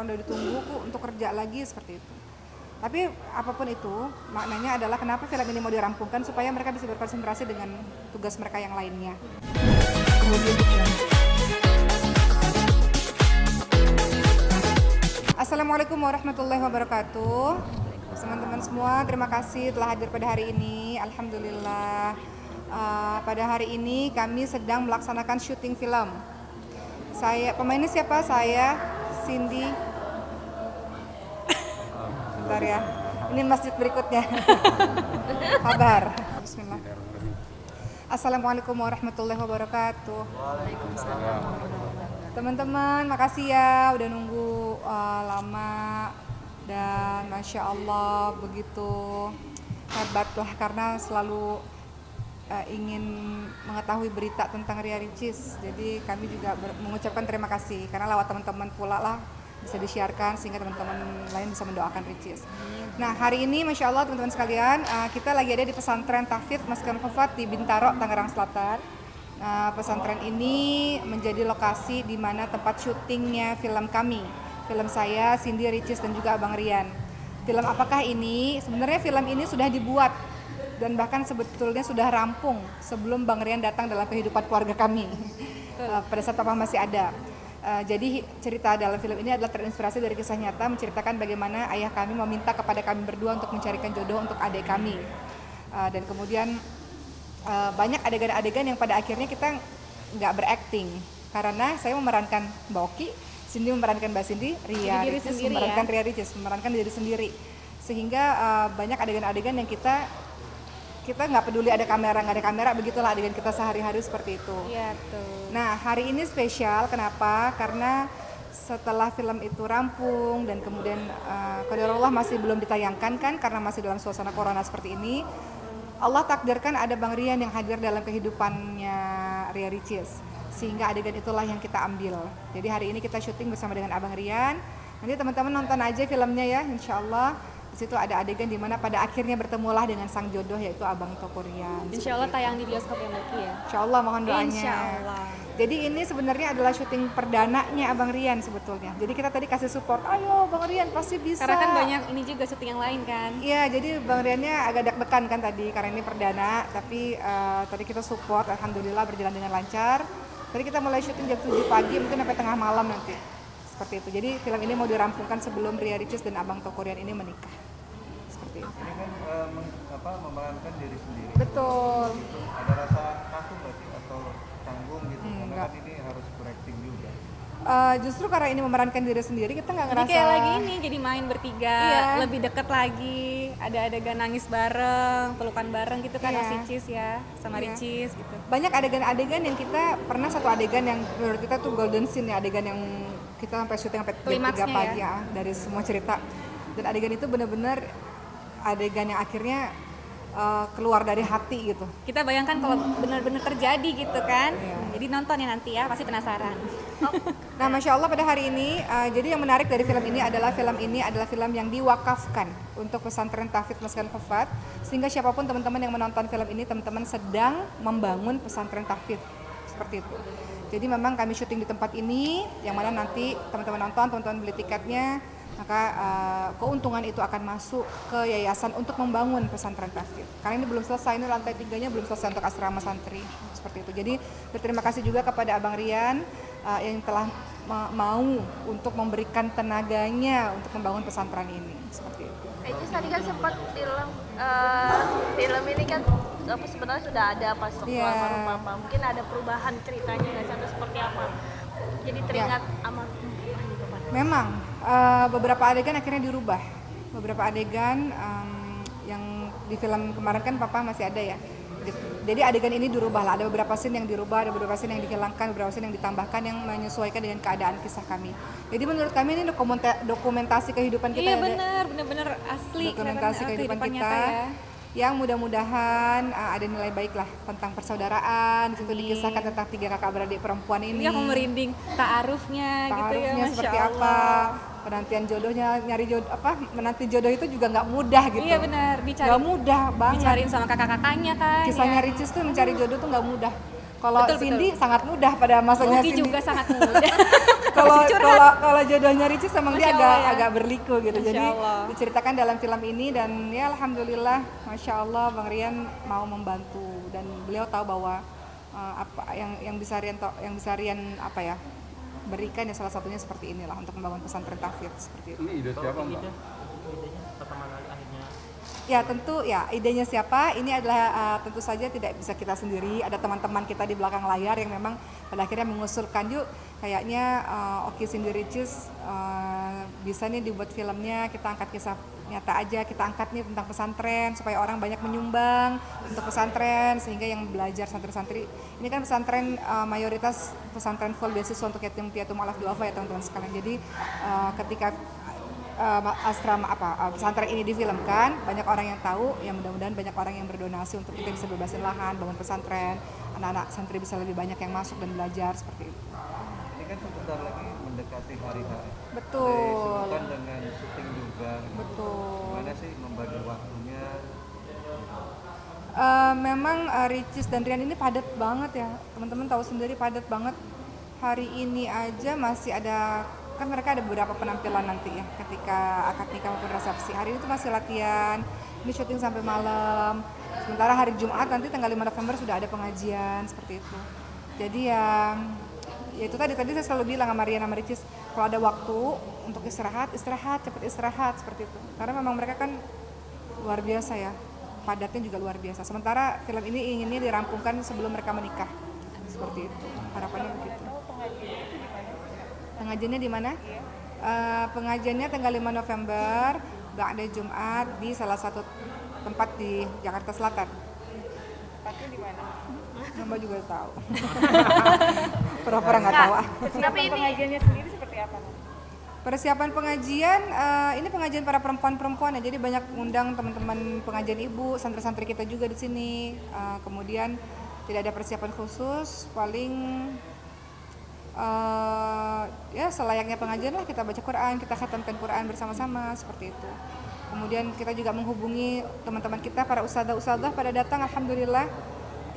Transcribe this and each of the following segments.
orang udah ditunggu untuk kerja lagi seperti itu. Tapi apapun itu, maknanya adalah kenapa film ini mau dirampungkan supaya mereka bisa berkonsentrasi dengan tugas mereka yang lainnya. Assalamualaikum warahmatullahi wabarakatuh. Teman-teman semua, terima kasih telah hadir pada hari ini. Alhamdulillah. Pada hari ini kami sedang melaksanakan syuting film. Pemainnya siapa? Saya, Cindy. Bentar ya. Ini masjid berikutnya. Kabar. Bismillah. Assalamualaikum warahmatullahi wabarakatuh. Waalaikumsalam. Teman-teman, makasih ya udah nunggu lama dan Masya Allah begitu hebat lah karena selalu ingin mengetahui berita tentang Ria Ricis. Jadi kami juga mengucapkan terima kasih karena lewat teman-teman pula lah bisa disiarkan sehingga teman-teman lain bisa mendoakan Ricis. Nah hari ini Masya Allah teman-teman sekalian, kita lagi ada di pesantren Tahfidz Maskan Khufat di Bintaro, Tangerang Selatan. Pesantren ini menjadi lokasi di mana tempat syutingnya film kami, film saya, Cindy, Ricis dan juga Abang Rian. Film apakah ini? Sebenarnya film ini sudah dibuat dan bahkan sebetulnya sudah rampung sebelum Bang Rian datang dalam kehidupan keluarga kami pada saat Papa masih ada. Jadi cerita dalam film ini adalah terinspirasi dari kisah nyata menceritakan bagaimana ayah kami meminta kepada kami berdua untuk mencarikan jodoh untuk adik kami. Dan kemudian banyak adegan-adegan yang pada akhirnya kita nggak berakting karena saya memerankan Mbak Oki, Cindy memerankan Mbak Cindy, Ria Ricis memerankan Ria Ricis, memerankan diri sendiri. Sehingga banyak adegan-adegan yang kita nggak peduli ada kamera nggak ada kamera, begitulah adegan kita sehari-hari seperti itu. Iya tuh. Nah hari ini spesial, kenapa? Karena setelah film itu rampung dan kemudian qadarullah masih belum ditayangkan kan karena masih dalam suasana corona seperti ini. Allah takdirkan ada Bang Rian yang hadir dalam kehidupannya Ria Ricis, sehingga adegan itulah yang kita ambil. Jadi hari ini kita syuting bersama dengan Abang Rian. Nanti teman-teman nonton aja filmnya ya, insya Allah. Di situ ada adegan di mana pada akhirnya bertemulah dengan sang jodoh yaitu Abang Toko Rian. Insya Allah tayang di bioskop yang lagi ya. Insya Allah, mohon doanya. Insya Allah. Jadi ini sebenarnya adalah syuting perdananya Abang Rian sebetulnya. Jadi kita tadi kasih support, ayo Bang Rian pasti bisa. Karena kan banyak ini juga syuting yang lain kan. Iya, jadi Bang Riannya agak deg-degan kan tadi karena ini perdana. Tapi tadi kita support, alhamdulillah berjalan dengan lancar. Tadi kita mulai syuting jam 7 pagi, mungkin sampai tengah malam nanti. Seperti itu. Jadi film ini mau dirampungkan sebelum Ria Ricis dan Abang Toko Rian ini menikah. Seperti itu. Ini kan memerankan diri sendiri. Betul. Ada rasa kaku berarti atau canggung gitu, karena Enggak. kan ini harus berakting juga. Justru karena ini memerankan diri sendiri kita nggak Jadi ngerasa kayak lagi ini, jadi main bertiga, Iya. lebih deket lagi. Ada adegan nangis bareng, pelukan bareng gitu kan, Iya. sama Ricis ya, sama Iya. Ricis gitu. banyak adegan-adegan yang kita pernah satu adegan yang menurut kita tuh golden scene ya, adegan yang kita sampai syuting sampai jam 3 Klimaksnya pagi ya. dari semua cerita. Dan adegan itu benar-benar adegan yang akhirnya keluar dari hati gitu. Kita bayangkan kalau benar-benar terjadi gitu kan. Iya. Jadi nonton ya nanti ya, pasti penasaran. Nah, Masya Allah pada hari ini, jadi yang menarik dari film ini adalah film yang diwakafkan untuk pesantren Tahfidz Maskan Khufat, sehingga siapapun teman-teman yang menonton film ini, teman-teman sedang membangun pesantren Tahfidz, seperti itu. Jadi memang kami syuting di tempat ini, yang mana nanti teman-teman nonton, teman-teman beli tiketnya, maka keuntungan itu akan masuk ke yayasan untuk membangun pesantren Tahfidz. Karena ini belum selesai, ini lantai 3-nya belum selesai untuk asrama santri, seperti itu. Jadi berterima kasih juga kepada Abang Rian yang telah mau untuk memberikan tenaganya untuk membangun pesantren ini, seperti itu. Itu tadi kan sempat film ini kan sebenarnya sudah ada pas waktu Iya. almarhum Papa. Mungkin ada perubahan ceritanya nggak sih atau seperti apa? Jadi teringat almarhum Papa gitu kan. Memang beberapa adegan akhirnya dirubah. Beberapa adegan yang di film kemarin kan Papa masih ada ya. Jadi adegan ini dirubah lah. Ada beberapa scene yang dirubah, ada beberapa scene yang dihilangkan, beberapa scene yang ditambahkan yang menyesuaikan dengan keadaan kisah kami. Jadi menurut kami ini dokumentasi kehidupan kita. Iya ya, benar asli. dokumentasi kehidupan kita. nyata ya. Yang mudah-mudahan ada nilai baik lah tentang persaudaraan. Di situ Amin. dikisahkan tentang 3 kakak beradik perempuan ini. Ini aku merinding ta'arufnya gitu ya, Ta'arufnya Masya seperti Allah. apa, penantian jodohnya, nyari jodoh menanti jodoh itu juga nggak mudah gitu. Iya benar, Nggak mudah banget. dicariin sama kakak-kakaknya kan. Kisahnya ya. Ricis tuh mencari jodoh tuh nggak mudah. Kalau Betul, Cindy sangat mudah pada masanya Oki Cindy. juga sangat mudah. Kalau Masih curhat. kalau jodohnya Ricis emang dia Masya Allah ya. agak berliku gitu. Masya Jadi Allah. diceritakan dalam film ini dan ya alhamdulillah, masya Allah Bang Rian mau membantu dan beliau tahu bahwa apa yang bisa Rian apa ya berikan ya salah satunya seperti inilah untuk membangun pesantren tahfidz seperti itu. Ini ide siapa Mbak? idenya pertama kali akhirnya Ya tentu ya idenya siapa ini adalah tentu saja tidak bisa kita sendiri, ada teman-teman kita di belakang layar yang memang pada akhirnya mengusulkan yuk kayaknya Oki Cindy Ricis bisa nih dibuat filmnya, kita angkat kisah nyata aja, kita angkat nih tentang pesantren supaya orang banyak menyumbang untuk pesantren sehingga yang belajar santri-santri ini kan pesantren mayoritas pesantren full beasiswa untuk yatim piatu mu'alaf du'afa ya teman-teman sekalian. Jadi ketika asrama pesantren ini difilmkan banyak orang yang tahu, ya mudah-mudahan banyak orang yang berdonasi untuk kita bisa bebasin lahan, bangun pesantren, anak-anak santri bisa lebih banyak yang masuk dan belajar seperti itu. ini kan sebentar lagi mendekati hari H. Betul. Disibukkan dengan syuting juga. Betul. Gimana sih membagi waktunya? Memang Ricis dan Rian ini padat banget ya, teman-teman tahu sendiri padat banget. Hari ini aja masih ada, kan mereka ada beberapa penampilan nanti ya ketika akad nikah maupun resepsi. Hari ini tuh masih latihan, ini syuting sampai malam. Sementara hari Jumat nanti tanggal 5 November sudah ada pengajian seperti itu. Jadi ya itu tadi saya selalu bilang sama Rian sama Ricis, kalau ada waktu untuk istirahat, cepat istirahat seperti itu. Karena memang mereka kan luar biasa ya, padatnya juga luar biasa. Sementara film ini inginnya dirampungkan sebelum mereka menikah. Seperti itu, harapannya begitu. Pengajiannya di mana? Pengajiannya tanggal 5 November, ba'da Jumat di salah satu tempat di Jakarta Selatan. Tempatnya di mana? Mbak juga tahu. Pura-pura nggak tahu. Tapi ini Pengajiannya sendiri seperti apa? Persiapan pengajian, ini pengajian para perempuan-perempuan ya, jadi banyak undang teman-teman pengajian ibu, santri-santri kita juga di sini. Kemudian tidak ada persiapan khusus, paling ya selayaknya pengajian lah, kita baca Quran, kita khatamkan Quran bersama-sama seperti itu. Kemudian kita juga menghubungi teman-teman kita, para ustadzah pada datang, alhamdulillah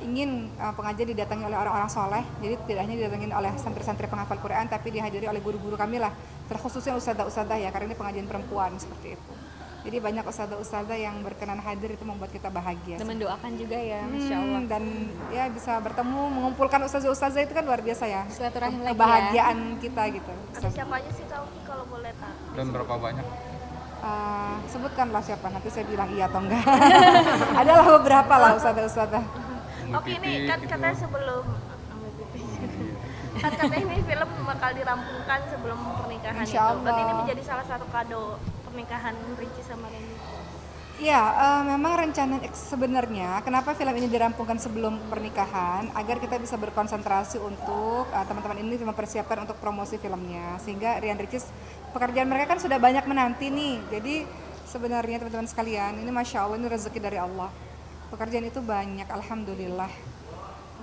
ingin pengajian didatangi oleh orang-orang soleh. Jadi tidak hanya didatangi oleh santri-santri penghafal Quran, tapi dihadiri oleh guru-guru kami lah, terkhususnya ustadzah-ustadzah ya, karena ini pengajian perempuan seperti itu. Jadi banyak ustadzah-ustadzah yang berkenan hadir, itu membuat kita bahagia. Dan mendoakan juga ya, Masya Allah. Dan ya bisa bertemu, mengumpulkan ustadzah-ustadzah itu kan luar biasa ya. Silaturahim lagi ya. Kebahagiaan kita gitu. ada siapa aja sih Kak Oki kalau boleh tahu? Dan berapa banyak? Sebutkanlah siapa, nanti saya bilang iya atau enggak. Adalah beberapa lah ustadzah-ustadzah. Oke, ini kan katanya sebelum kan katanya ini film bakal dirampungkan sebelum pernikahan Insya itu. Allah. Berarti ini menjadi salah satu kado pernikahan Ricis sama Randy. Ya, memang rencana sebenarnya kenapa film ini dirampungkan sebelum pernikahan, agar kita bisa berkonsentrasi untuk teman-teman ini mempersiapkan untuk promosi filmnya, sehingga Rian Ricis pekerjaan mereka kan sudah banyak menanti nih. Jadi sebenarnya teman-teman sekalian, ini masya Allah, ini rezeki dari Allah. Pekerjaan itu banyak, alhamdulillah,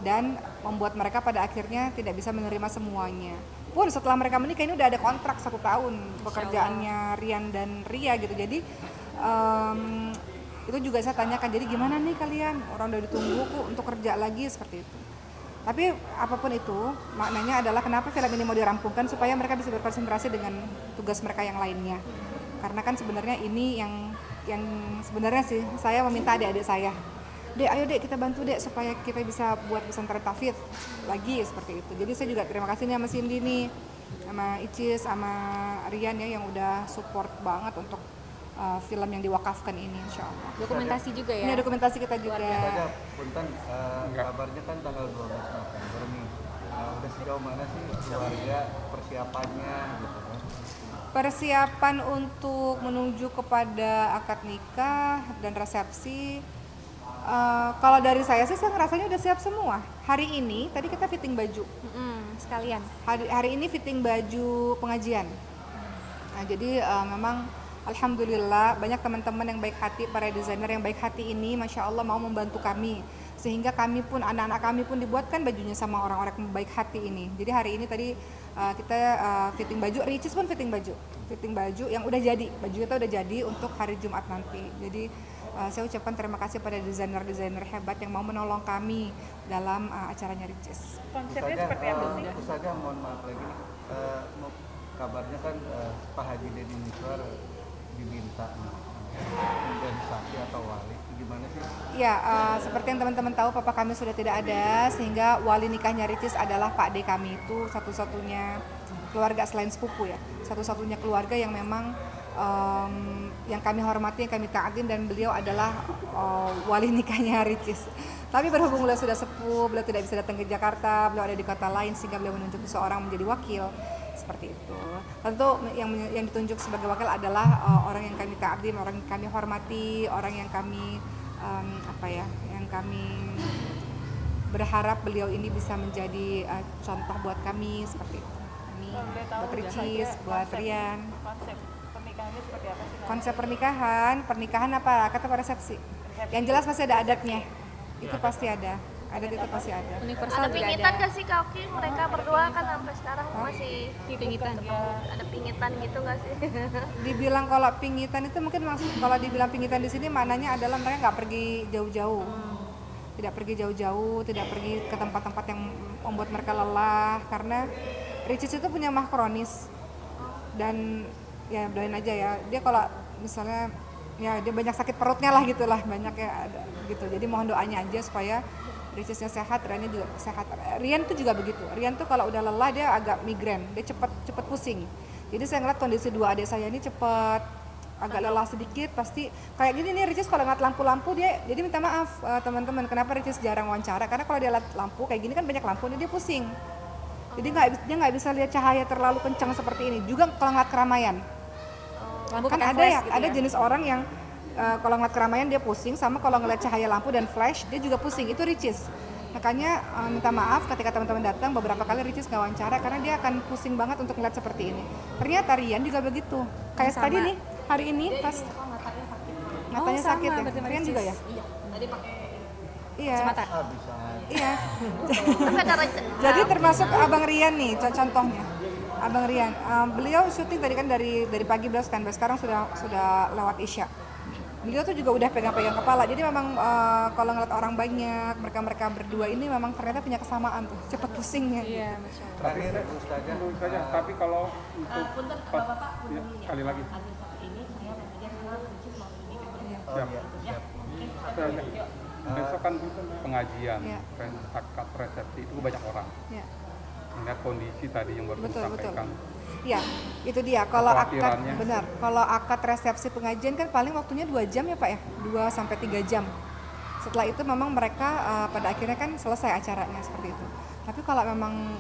dan membuat mereka pada akhirnya tidak bisa menerima semuanya. Pun setelah mereka menikah ini udah ada kontrak 1 tahun pekerjaannya Rian dan Ria gitu. Jadi itu juga saya tanyakan, jadi gimana nih kalian, orang udah ditunggu kok untuk kerja lagi seperti itu. Tapi apapun itu maknanya adalah kenapa film ini mau dirampungkan, supaya mereka bisa berkonsentrasi dengan tugas mereka yang lainnya. Karena kan sebenarnya ini yang sebenarnya sih saya meminta adik-adik saya, Dek, ayo Dek, kita bantu Dek supaya kita bisa buat pesantren tahfidz lagi seperti itu. Jadi saya juga terima kasih nih sama Cindy nih, sama Icis, sama Rian ya, yang udah support banget untuk film yang diwakafkan ini, insya Allah. Dokumentasi juga ya. Ini dokumentasi kita juga. Saja, punten, kabarnya kan tanggal 12 November nih. Udah sejauh mana sih keluarga persiapannya gitu kan? Persiapan untuk menuju kepada akad nikah dan resepsi, kalau dari saya sih saya ngerasanya udah siap semua. Hari ini tadi kita fitting baju. Sekalian. Hari ini fitting baju pengajian. Nah, jadi memang alhamdulillah banyak teman-teman yang baik hati, para desainer yang baik hati ini, masya Allah mau membantu kami, sehingga kami pun, anak-anak kami pun dibuatkan bajunya sama orang-orang yang baik hati ini. Jadi hari ini tadi kita fitting baju, Ricis pun fitting baju yang udah jadi, baju kita udah jadi untuk hari Jumat nanti. Jadi saya ucapkan terima kasih pada desainer-desainer hebat yang mau menolong kami dalam acaranya Ricis. Konsepnya seperti apa sih? Ustazah mohon maaf lagi nih, kabarnya kan Pak Haji Deddy Miswar diminta menjadi saksi atau wali, gimana sih? Ya, seperti yang teman-teman tahu, papa kami sudah tidak ada, sehingga wali nikahnya Ricis adalah Pak D kami. Itu satu-satunya keluarga selain sepupu ya, satu-satunya keluarga yang memang yang kami hormati, yang kami taatin, dan beliau adalah wali nikahnya Ricis. Tapi berhubung beliau sudah sepuh, beliau tidak bisa datang ke Jakarta, beliau ada di kota lain, sehingga beliau menunjuk seseorang menjadi wakil. Seperti itu. Tentu yang ditunjuk sebagai wakil adalah orang yang kami ta'zim, orang yang kami hormati, orang yang kami yang kami berharap beliau ini bisa menjadi contoh buat kami, seperti itu. Amin. Buat Ricis, buat Rian. Konsep pernikahannya seperti apa sih? Konsep pernikahan apa? Kata resepsi. Yang jelas pasti ada adatnya. Itu pasti ada. Adat itu pasti ada. Universal Ada juga pingitan ada. gak sih Kak Oki? Mereka berdua kan sampai sekarang masih Pingitan. ada pingitan gitu gak sih? Dibilang kalau pingitan itu mungkin kalau dibilang pingitan di sini maknanya adalah mereka nggak pergi jauh-jauh, tidak pergi jauh-jauh, tidak pergi ke tempat-tempat yang membuat mereka lelah, karena Ricis itu punya mah kronis dan ya doain aja ya, dia kalau misalnya ya dia banyak sakit perutnya lah gitulah, banyak ya ada gitu, jadi mohon doanya aja supaya Ricisnya sehat, Riannya juga sehat. Rian tuh juga begitu. Rian tuh kalau udah lelah dia agak migrain, dia cepet pusing. Jadi saya ngeliat kondisi dua adik saya ini cepet agak lelah sedikit, pasti kayak gini nih Ricis kalau ngeliat lampu-lampu dia, jadi minta maaf teman-teman, kenapa Ricis jarang wawancara, karena kalau dia lihat lampu kayak gini kan banyak lampu nih dia pusing. Jadi dia nggak bisa lihat cahaya terlalu kencang seperti ini. Juga kalau ngeliat keramaian, Lampu kan pakai ada flash ya, gitu ada ya? jenis orang yang kalau ngeliat keramaian dia pusing, sama kalau ngeliat cahaya lampu dan flash dia juga pusing. Itu Ricis. Makanya minta maaf ketika teman-teman datang, beberapa kali Ricis nggak wawancara karena dia akan pusing banget untuk ngeliat seperti ini. Ternyata Rian juga begitu. Kayak Sama. tadi nih, hari ini pas matanya sama, sakit ya. berarti sama Rian Ricis. juga ya? Iya. Kacamata. Bisa. Iya. Tapi ada Jadi termasuk Abang Rian nih, contohnya. Abang Rian, beliau syuting tadi kan dari pagi beliau standby, sekarang sudah lewat Isya. Beliau tuh juga udah pegang-pegang kepala. Jadi memang kalau ngeliat orang banyak, mereka berdua ini memang ternyata punya kesamaan tuh, cepet pusingnya. Iya, Masya Allah. Terakhir Ustazah, Tentu saja, tapi kalau untuk ya, sekali lagi oh iya, siap. besok kan pengajian, Iya. akad resepsi itu banyak orang. Ya. Melihat kondisi tadi yang baru Betul. disampaikan. Iya, itu dia. Kalau akad Kekhawatirannya. benar, kalau akad resepsi pengajian kan paling waktunya 2 jam ya Pak ya, 2 sampai 3 jam. Setelah itu memang mereka pada akhirnya kan selesai acaranya seperti itu. Tapi kalau memang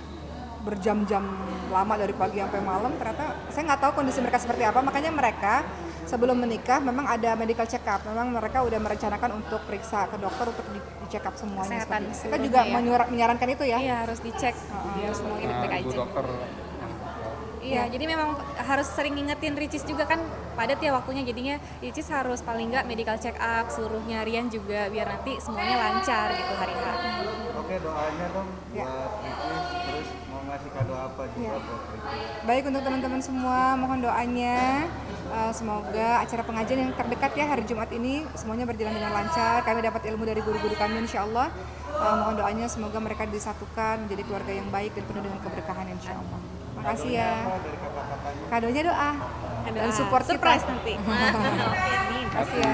berjam-jam lama dari pagi sampai malam, ternyata saya nggak tahu kondisi mereka seperti apa. Makanya mereka sebelum menikah memang ada medical check up. Memang mereka udah merencanakan untuk periksa ke dokter untuk di-check up semuanya. Kesehatan seperti itu. Kita seluruhnya juga ya. menyarankan itu ya. Iya, harus dicek biar semuanya baik-baik Ibu aja. dokter Iya, jadi memang harus sering ngingetin Ricis juga kan padat ya waktunya, jadinya Ricis harus paling nggak medical check up seluruhnya, Rian juga biar nanti semuanya lancar gitu hari H. Oke, doanya dong Ya. buat Ricis, terus mau ngasih kado apa juga Ya. buat Ricis. Baik, untuk teman-teman semua, mohon doanya semoga acara pengajian yang terdekat ya hari Jumat ini semuanya berjalan dengan lancar. Kami dapat ilmu dari guru-guru kami, insya Allah. Mohon doanya semoga mereka disatukan menjadi keluarga yang baik dan penuh dengan keberkahan, insya Allah. Makasih ya. Dari kakak-kakaknya. Kadonya doa dan Ada support surprise kita. nanti. Makasih ya.